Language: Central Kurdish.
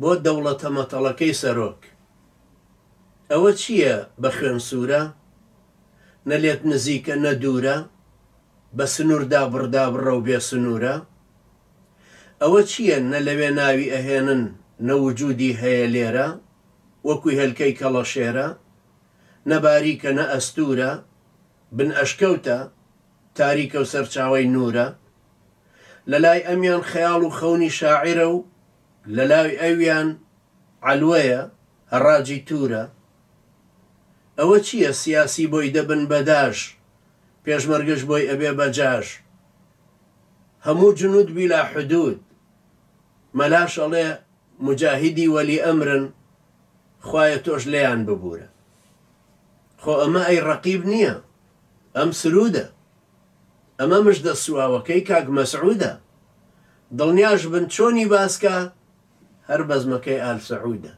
بۆ دەوڵەتە مەتەڵەکەی سەرۆک. ئەوە چییە بە خوێن سوورە؟ نەلێت نزیکە نەدوورە، بە سنووردا بڕدا بڕە و بێ سنوورە. ئەوە چییە نە لەوێ ناوی ئەهێنن نەوجودی هەیە لێرە، وەکوی هەلکەی کەڵەشێرە، نەباریکە نە ئەستورە، بن ئەشکەوتە تاریکە و سەرچاوەی نورە. لەلای ئەمیان خەیاڵ و خەونی شاعرە و لەلای ئەویان عەلوەیە هەڕاجی تورە. ئەوە چییە سیاسی بۆی دەبن بەداش، پێشمەرگەش بۆی ئەبێ بەجاش. هەموو جنود بیلا حدود، مەلاش ئەڵێ مجاهیدی وەلی ئەمرن، خوایە تۆش لێیان ببوورە. خۆ ئەمە ئەی ڕەقیب نییە، ئەم سرودە، ئەمە مژدە سواوەکەی کاک مەسعودە. دڵنیاش بن چۆنی باسکە هەر بەزمەکەی ئال سەعودە.